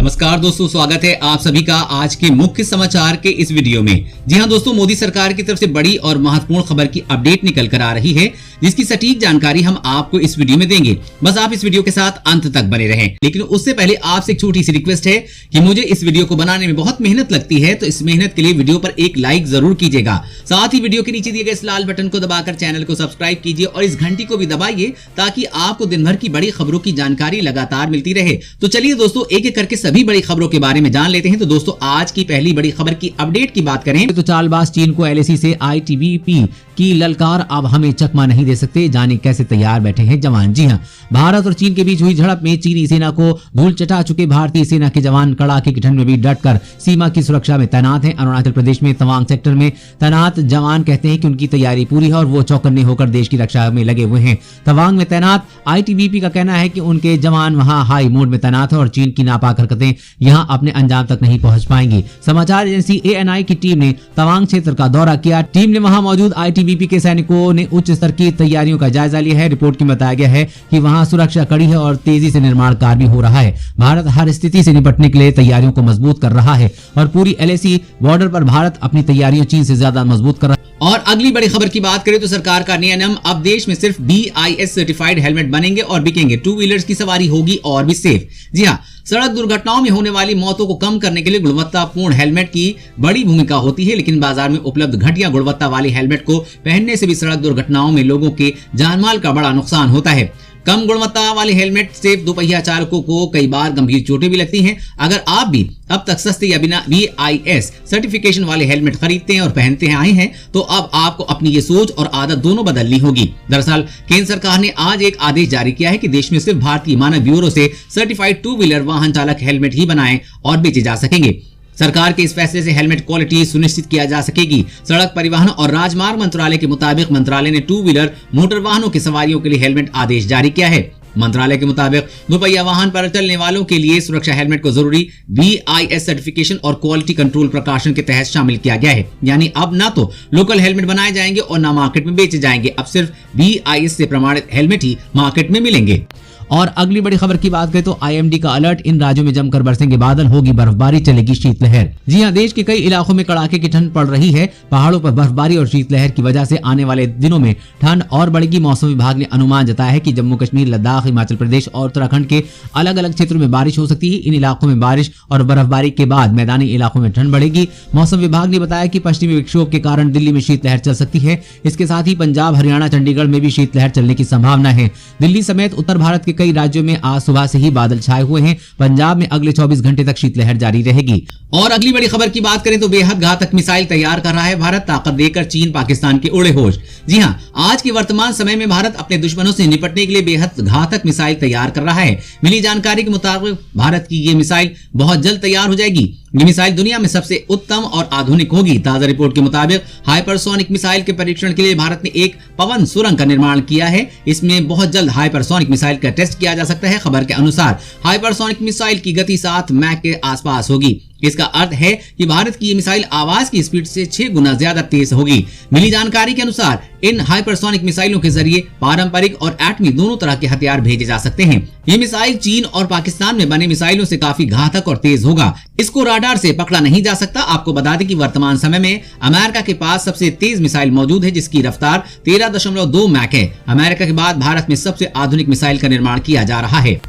नमस्कार दोस्तों, स्वागत है आप सभी का आज के मुख्य समाचार के इस वीडियो में। जी हां दोस्तों, मोदी सरकार की तरफ से बड़ी और महत्वपूर्ण खबर की अपडेट निकल कर आ रही है, जिसकी सटीक जानकारी हम आपको इस वीडियो में देंगे। बस आप इस वीडियो के साथ अंत तक बने रहें। लेकिन उससे पहले आपसे एक छोटी सी रिक्वेस्ट है कि मुझे इस वीडियो को बनाने में बहुत मेहनत लगती है, तो इस मेहनत के लिए वीडियो पर एक लाइक जरूर कीजिएगा। साथ ही वीडियो के नीचे दिए गए इस लाल बटन को दबाकर चैनल को सब्सक्राइब कीजिए और इस घंटी को भी दबाइए, ताकि आपको दिन भर की बड़ी खबरों की जानकारी लगातार मिलती रहे। तो चलिए दोस्तों, एक एक करके सभी बड़ी खबरों के बारे में जान लेते हैं। तो दोस्तों, आज की पहली बड़ी खबर की अपडेट की बात करें तो चालबाज चीन को LAC से ITBP की ललकार, अब हमें चकमा नहीं दे सकते, जाने कैसे तैयार बैठे हैं जवान। जी हां, भारत और चीन के बीच हुई झड़प में चीनी सेना को धूल चटा चुके भारतीय सेना के जवान कड़ाके की ठंड में भी डटकर सीमा की सुरक्षा में तैनात हैं। अरुणाचल प्रदेश में तवांग सेक्टर में तैनात जवान कहते हैं कि उनकी तैयारी पूरी है और वो चौकन्ने होकर देश की रक्षा में लगे हुए हैं। तवांग में तैनात ITBP का कहना है कि उनके जवान वहां हाई मोड में तैनात है और चीन की नापाक हरकतें यहां अपने अंजाम तक नहीं पहुंच पाएंगी। समाचार एजेंसी ANI की टीम ने तवांग क्षेत्र का दौरा किया। टीम ने वहां मौजूद ITBP के सैनिकों ने उच्च स्तर की तैयारियों का जायजा लिया है। रिपोर्ट में बताया गया है कि वहां सुरक्षा कड़ी है और तेजी से निर्माण कार्य भी हो रहा है। भारत हर स्थिति से निपटने के लिए तैयारियों को मजबूत कर रहा है और पूरी LAC बॉर्डर पर भारत अपनी तैयारियों चीन से ज्यादा मजबूत कर रहा है। और अगली बड़ी खबर की बात करें तो सरकार का नया नियम, अब देश में सिर्फ BIS सर्टिफाइड हेलमेट बनेंगे और बिकेंगे। टू व्हीलर्स की सवारी होगी और भी सेफ। जी हाँ, सड़क दुर्घटनाओं में होने वाली मौतों को कम करने के लिए गुणवत्तापूर्ण हेलमेट की बड़ी भूमिका होती है, लेकिन बाजार में उपलब्ध घटिया गुणवत्ता वाले हेलमेट को पहनने से भी सड़क दुर्घटनाओं में लोगों के जानमाल का बड़ा नुकसान होता है। कम गुणवत्ता वाले हेलमेट से दोपहिया चालकों को कई बार गंभीर चोटें भी लगती हैं। अगर आप भी अब तक सस्ते या बिना BIS सर्टिफिकेशन वाले हेलमेट खरीदते हैं और पहनते हैं आए हैं, तो अब आपको अपनी ये सोच और आदत दोनों बदलनी होगी। दरअसल केंद्र सरकार ने आज एक आदेश जारी किया है कि देश में सिर्फ भारतीय मानक ब्यूरो से सर्टिफाइड टू व्हीलर वाहन चालक हेलमेट ही बनाए और बेचे जा सकेंगे। सरकार के इस फैसले से हेलमेट क्वालिटी सुनिश्चित किया जा सकेगी। सड़क परिवहन और राजमार्ग मंत्रालय के मुताबिक मंत्रालय ने टू व्हीलर मोटर वाहनों की सवारियों के लिए हेलमेट आदेश जारी किया है। मंत्रालय के मुताबिक दोपहिया वाहन पर चलने वालों के लिए सुरक्षा हेलमेट को जरूरी BIS सर्टिफिकेशन और क्वालिटी कंट्रोल प्रकाशन के तहत शामिल किया गया है। यानी अब ना तो लोकल हेलमेट बनाए जाएंगे और ना मार्केट में बेचे जाएंगे, अब सिर्फ BIS से प्रमाणित हेलमेट ही मार्केट में मिलेंगे। और अगली बड़ी खबर की बात करें तो IMD का अलर्ट, इन राज्यों में जमकर बरसेंगे बादल, होगी बर्फबारी, चलेगी शीतलहर। जी हां, देश के कई इलाकों में कड़ाके की ठंड पड़ रही है। पहाड़ों पर बर्फबारी और शीतलहर की वजह से आने वाले दिनों में ठंड और बढ़ेगी। मौसम विभाग ने अनुमान जताया है कि जम्मू कश्मीर, लद्दाख, हिमाचल प्रदेश और उत्तराखंड के अलग अलग क्षेत्रों में बारिश हो सकती है। इन इलाकों में बारिश और बर्फबारी के बाद मैदानी इलाकों में ठंड बढ़ेगी। मौसम विभाग ने बताया कि पश्चिमी विक्षोभ के कारण दिल्ली में शीतलहर चल सकती है। इसके साथ ही पंजाब, हरियाणा, चंडीगढ़ में भी शीतलहर चलने की संभावना है। दिल्ली समेत उत्तर भारत के कई राज्यों में आज सुबह से ही बादल छाए हुए हैं। पंजाब में अगले 24 घंटे तक शीतलहर जारी रहेगी। और अगली बड़ी खबर की बात करें तो बेहद घातक मिसाइल तैयार कर रहा है भारत, ताकत देकर चीन पाकिस्तान के उड़े होश। जी हां, आज के वर्तमान समय में भारत अपने दुश्मनों से निपटने के लिए बेहद घातक मिसाइल तैयार कर रहा है। मिली जानकारी के मुताबिक भारत की ये मिसाइल बहुत जल्द तैयार हो जाएगी। ये मिसाइल दुनिया में सबसे उत्तम और आधुनिक होगी। ताजा रिपोर्ट के मुताबिक हाइपरसोनिक मिसाइल के परीक्षण के लिए भारत ने एक पवन सुरंग का निर्माण किया है। इसमें बहुत जल्द हाइपरसोनिक मिसाइल का टेस्ट किया जा सकता है। खबर के अनुसार हाइपरसोनिक मिसाइल की गति 7 मैक के आसपास होगी। इसका अर्थ है कि भारत की ये मिसाइल आवाज की स्पीड से 6 गुना ज्यादा तेज होगी। मिली जानकारी के अनुसार इन हाइपरसोनिक मिसाइलों के जरिए पारंपरिक और एटमी दोनों तरह के हथियार भेजे जा सकते हैं। ये मिसाइल चीन और पाकिस्तान में बने मिसाइलों से काफी घातक और तेज होगा। इसको राडार से पकड़ा नहीं जा सकता। आपको बता दें कि वर्तमान समय में अमेरिका के पास सबसे तेज मिसाइल मौजूद है, जिसकी रफ्तार 13.2 मैक है। अमेरिका के बाद भारत में सबसे आधुनिक मिसाइल का निर्माण किया जा रहा है।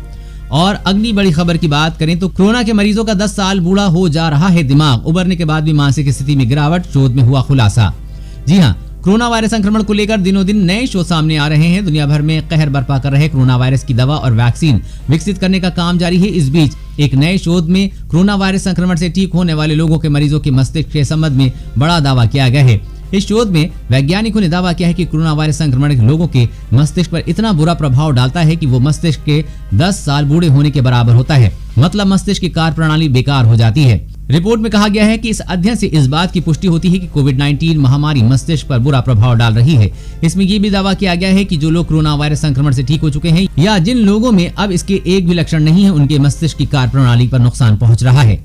और अगली बड़ी खबर की बात करें तो कोरोना के मरीजों का 10 साल बूढ़ा हो जा रहा है दिमाग, उबरने के बाद भी मानसिक स्थिति में गिरावट, शोध में हुआ खुलासा। जी हां, कोरोना वायरस संक्रमण को लेकर दिनों दिन नए शोध सामने आ रहे हैं। दुनिया भर में कहर बर्पा कर रहे कोरोना वायरस की दवा और वैक्सीन विकसित करने का काम जारी है। इस बीच एक नए शोध में कोरोना वायरस संक्रमण से ठीक होने वाले लोगों के मरीजों के मस्तिष्क के संबंध में बड़ा दावा किया गया है। इस शोध में वैज्ञानिकों ने दावा किया है कि कोरोना वायरस संक्रमण लोगों के मस्तिष्क पर इतना बुरा प्रभाव डालता है कि वो मस्तिष्क के 10 साल बूढ़े होने के बराबर होता है। मतलब मस्तिष्क की कार्य प्रणाली बेकार हो जाती है। रिपोर्ट में कहा गया है कि इस अध्ययन से इस बात की पुष्टि होती है कि कोविड-19 महामारी मस्तिष्क पर बुरा प्रभाव डाल रही है। इसमें ये भी दावा किया गया है कि जो लोग कोरोना वायरस संक्रमण से ठीक हो चुके हैं या जिन लोगों में अब इसके एक भी लक्षण नहीं है, उनके मस्तिष्क की कार्य प्रणाली पर नुकसान पहुंच रहा है।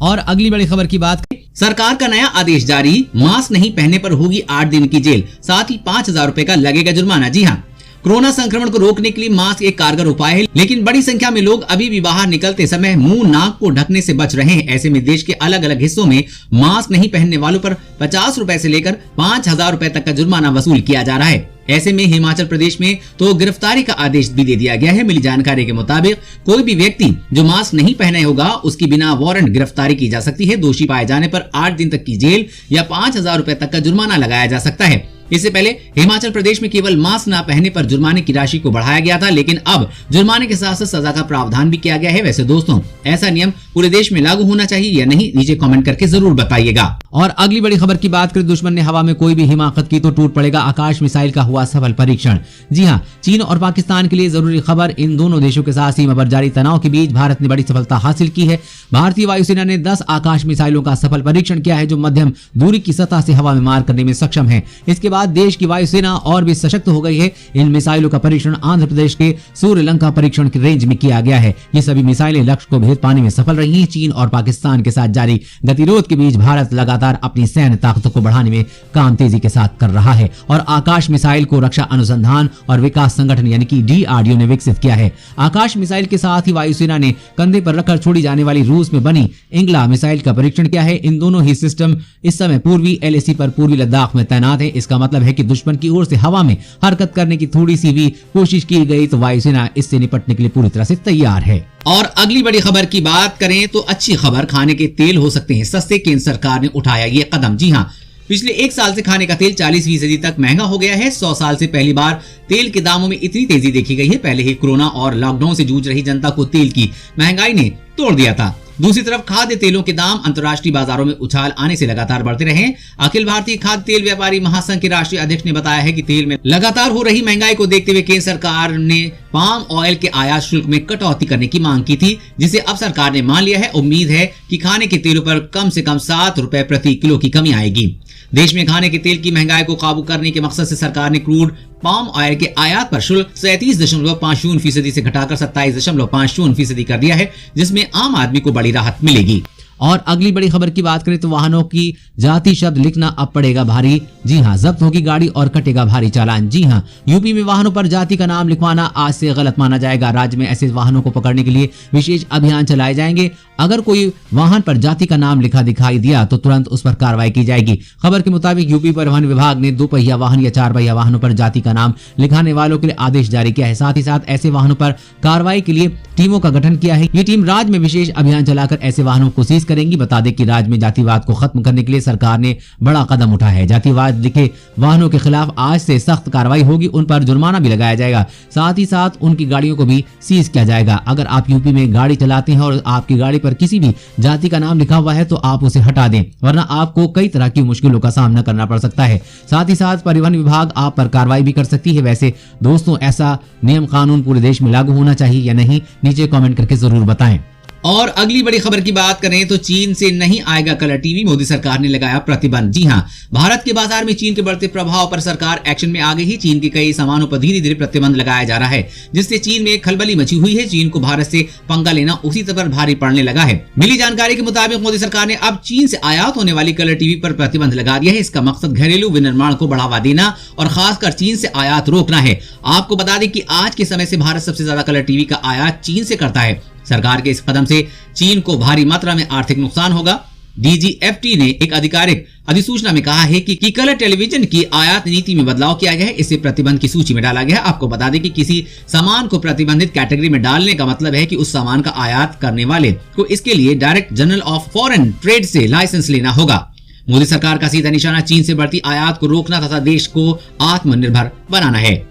और अगली बड़ी खबर की बात, सरकार का नया आदेश जारी, मास्क नहीं पहनने पर होगी 8 दिन की जेल, साथ ही 5,000 रुपए का लगेगा जुर्माना। जी हाँ, कोरोना संक्रमण को रोकने के लिए मास्क एक कारगर उपाय है, लेकिन बड़ी संख्या में लोग अभी भी बाहर निकलते समय मुंह नाक को ढकने से बच रहे हैं। ऐसे में देश के अलग अलग हिस्सों में मास्क नहीं पहनने वालों पर 50 रुपए से लेकर 5,000 रुपए तक का जुर्माना वसूल किया जा रहा है। ऐसे में हिमाचल प्रदेश में तो गिरफ्तारी का आदेश भी दे दिया गया है। मिली जानकारी के मुताबिक कोई भी व्यक्ति जो मास्क नहीं पहने होगा उसकी बिना वारंट गिरफ्तारी की जा सकती है। दोषी पाए जाने पर 8 दिन तक की जेल या 5,000 रुपए तक का जुर्माना लगाया जा सकता है। इससे पहले हिमाचल प्रदेश में केवल मास्क न पहनने पर जुर्माने की राशि को बढ़ाया गया था, लेकिन अब जुर्माने के साथ साथ सजा का प्रावधान भी किया गया है। वैसे दोस्तों, ऐसा नियम पूरे देश में लागू होना चाहिए या नहीं, नीचे कमेंट करके जरूर बताइएगा। और अगली बड़ी खबर की बात करें, दुश्मन ने हवा में कोई भी हिमाकत की तो टूट पड़ेगा। आकाश मिसाइल का हुआ सफल परीक्षण। जी हाँ, चीन और पाकिस्तान के लिए जरूरी खबर। इन दोनों देशों के साथ सीमा पर जारी तनाव के बीच भारत ने बड़ी सफलता हासिल की है। भारतीय वायुसेना ने 10 आकाश मिसाइलों का सफल परीक्षण किया है, जो मध्यम दूरी की सतह से हवा में मार करने में सक्षम है। इसके बाद देश की वायुसेना और भी सशक्त हो गई है। इन मिसाइलों का परीक्षण आंध्र प्रदेश के सूर्यलंका परीक्षण की रेंज में किया गया है। ये सभी मिसाइलें लक्ष्य को भेद पाने में सफल रही हैं। चीन और पाकिस्तान के साथ जारी गतिरोध के बीच भारत लगातार अपनी सैन्य ताकतों को बढ़ाने में काम तेजी के साथ कर रहा है और आकाश मिसाइल को रक्षा अनुसंधान और विकास संगठन यानी कि DRDO ने विकसित किया है। आकाश मिसाइल के साथ ही वायुसेना ने कंधे पर रखकर छोड़ी जाने वाली रूस में बनी इंगला मिसाइल का परीक्षण किया है। इन दोनों ही सिस्टम इस समय पूर्वी LAC पर पूर्वी लद्दाख में तैनात है। इसका मतलब है कि दुश्मन की ओर से हवा में हरकत करने की थोड़ी सी भी कोशिश की गई तो वायुसेना इससे निपटने के लिए पूरी तरह से तैयार है। और अगली बड़ी खबर की बात करें तो अच्छी खबर, खाने के तेल हो सकते हैं सस्ते। केंद्र सरकार ने उठाया ये कदम। जी हाँ, पिछले 1 साल से खाने का तेल 40% तक महंगा हो गया है। 100 साल से पहली बार तेल के दामों में इतनी तेजी देखी गई है। पहले ही कोरोना और लॉकडाउन से जूझ रही जनता को तेल की महंगाई ने तोड़ दिया था। दूसरी तरफ खाद्य तेलों के दाम अंतर्राष्ट्रीय बाजारों में उछाल आने से लगातार बढ़ते रहे। अखिल भारतीय खाद्य तेल व्यापारी महासंघ के राष्ट्रीय अध्यक्ष ने बताया है कि तेल में लगातार हो रही महंगाई को देखते हुए केंद्र सरकार ने पाम ऑयल के आयात शुल्क में कटौती करने की मांग की थी, जिसे अब सरकार ने मान लिया है। उम्मीद है कि खाने के तेलों पर कम से कम 7 रुपए प्रति किलो की कमी आएगी। देश में खाने के तेल की महंगाई को काबू करने के मकसद से सरकार ने क्रूड पाम ऑयल के आयात पर शुल्क 37.50% से घटाकर 27.50% कर दिया है, जिसमें आम आदमी को बड़ी राहत मिलेगी। और अगली बड़ी खबर की बात करें तो वाहनों की जाति शब्द लिखना अब पड़ेगा भारी। जी हाँ, जब्त होगी गाड़ी और कटेगा भारी चालान। जी हाँ, यूपी में वाहनों पर जाति का नाम लिखवाना आज से गलत माना जाएगा। राज्य में ऐसे वाहनों को पकड़ने के लिए विशेष अभियान चलाए जाएंगे। अगर कोई वाहन पर जाति का नाम लिखा दिखाई दिया तो तुरंत उस पर कार्रवाई की जाएगी। खबर के मुताबिक यूपी परिवहन विभाग ने 2 पहिया वाहन या 4 पहिया वाहनों पर जाति का नाम लिखाने वालों के लिए आदेश जारी किया है। साथ ही साथ ऐसे वाहनों पर कार्रवाई के लिए टीमों का गठन किया है। ये टीम राज्य में विशेष अभियान चलाकर ऐसे वाहनों को सीज करेंगी। बता दें कि राज्य में जातिवाद को खत्म करने के लिए सरकार ने बड़ा कदम उठाया है। जातिवाद लिखे वाहनों के खिलाफ आज से सख्त कार्रवाई होगी। उन पर जुर्माना भी लगाया जाएगा। साथ ही साथ उनकी गाड़ियों को भी सीज किया जाएगा। अगर आप यूपी में गाड़ी चलाते हैं और आपकी गाड़ी पर किसी भी जाति का नाम लिखा हुआ है तो आप उसे हटा दें, वरना आपको कई तरह की मुश्किलों का सामना करना पड़ सकता है। साथ ही साथ परिवहन विभाग आप पर कार्रवाई भी कर सकती है। वैसे दोस्तों, ऐसा नियम कानून पूरे देश में लागू होना चाहिए या नहीं, नीचे कमेंट करके जरूर बताएं। और अगली बड़ी खबर की बात करें तो चीन से नहीं आएगा कलर टीवी, मोदी सरकार ने लगाया प्रतिबंध। जी हां, भारत के बाजार में चीन के बढ़ते प्रभाव पर सरकार एक्शन में आ गई है। चीन के कई सामानों पर धीरे धीरे प्रतिबंध लगाया जा रहा है, जिससे चीन में खलबली मची हुई है। चीन को भारत से पंगा लेना उसी तरह भारी पड़ने लगा है। मिली जानकारी के मुताबिक मोदी सरकार ने अब चीन से आयात होने वाली कलर टीवी पर प्रतिबंध लगा दिया है। इसका मकसद घरेलू विनिर्माण को बढ़ावा देना और खासकर चीन से आयात रोकना है। आपको बता दें कि आज के समय से भारत सबसे ज्यादा कलर टीवी का आयात चीन से करता है। सरकार के इस कदम से चीन को भारी मात्रा में आर्थिक नुकसान होगा। DGFT ने एक आधिकारिक अधिसूचना में कहा है कि कलर टेलीविजन की आयात नीति में बदलाव किया गया है। इसे प्रतिबंध की सूची में डाला गया है। आपको बता दें कि किसी सामान को प्रतिबंधित कैटेगरी में डालने का मतलब है कि उस सामान का आयात करने वाले को इसके लिए direct general of foreign trade से लाइसेंस लेना होगा। मोदी सरकार का सीधा निशाना चीन से बढ़ती आयात को रोकना तथा देश को आत्मनिर्भर बनाना है।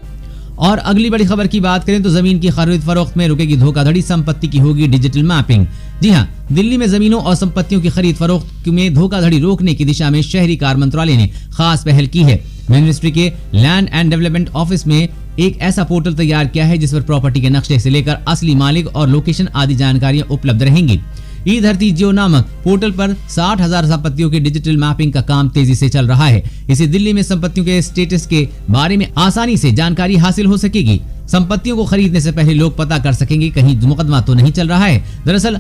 और अगली बड़ी खबर की बात करें तो जमीन की खरीद फरोख्त में रुकेगी धोखाधड़ी, संपत्ति की होगी डिजिटल मैपिंग। जी हां, दिल्ली में जमीनों और संपत्तियों की खरीद फरोख्त में धोखाधड़ी रोकने की दिशा में शहरी कार्य मंत्रालय ने खास पहल की है। मिनिस्ट्री के लैंड एंड डेवलपमेंट ऑफिस में एक ऐसा पोर्टल तैयार किया है जिस पर प्रॉपर्टी के नक्शे से लेकर असली मालिक और लोकेशन आदि जानकारियां उपलब्ध रहेंगी। ई धरती जियो नामक पोर्टल पर 60,000 संपत्तियों की डिजिटल मैपिंग का काम तेजी से चल रहा है। इसे दिल्ली में संपत्तियों के स्टेटस के बारे में आसानी से जानकारी हासिल हो सकेगी। संपत्तियों को खरीदने से पहले लोग पता कर सकेंगे कहीं मुकदमा तो नहीं चल रहा है। दरअसल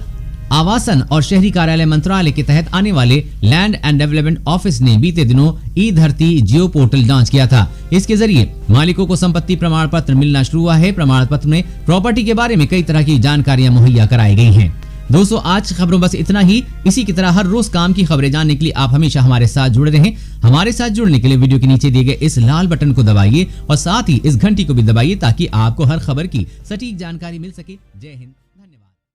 आवासन और शहरी कार्यालय मंत्रालय के तहत आने वाले लैंड एंड डेवलपमेंट ऑफिस ने बीते दिनों ई धरती जियो पोर्टल लॉन्च किया था। इसके जरिए मालिकों को संपत्ति प्रमाण पत्र मिलना शुरू हुआ है। प्रमाण पत्र में प्रॉपर्टी के बारे में कई तरह की जानकारियां मुहैया कराई गई हैं। दोस्तों, आज की खबरों बस इतना ही। इसी की तरह हर रोज काम की खबरें जानने के लिए आप हमेशा हमारे साथ जुड़े रहें। हमारे साथ जुड़ने के लिए वीडियो के नीचे दिए गए इस लाल बटन को दबाइए और साथ ही इस घंटी को भी दबाइए ताकि आपको हर खबर की सटीक जानकारी मिल सके। जय हिंद।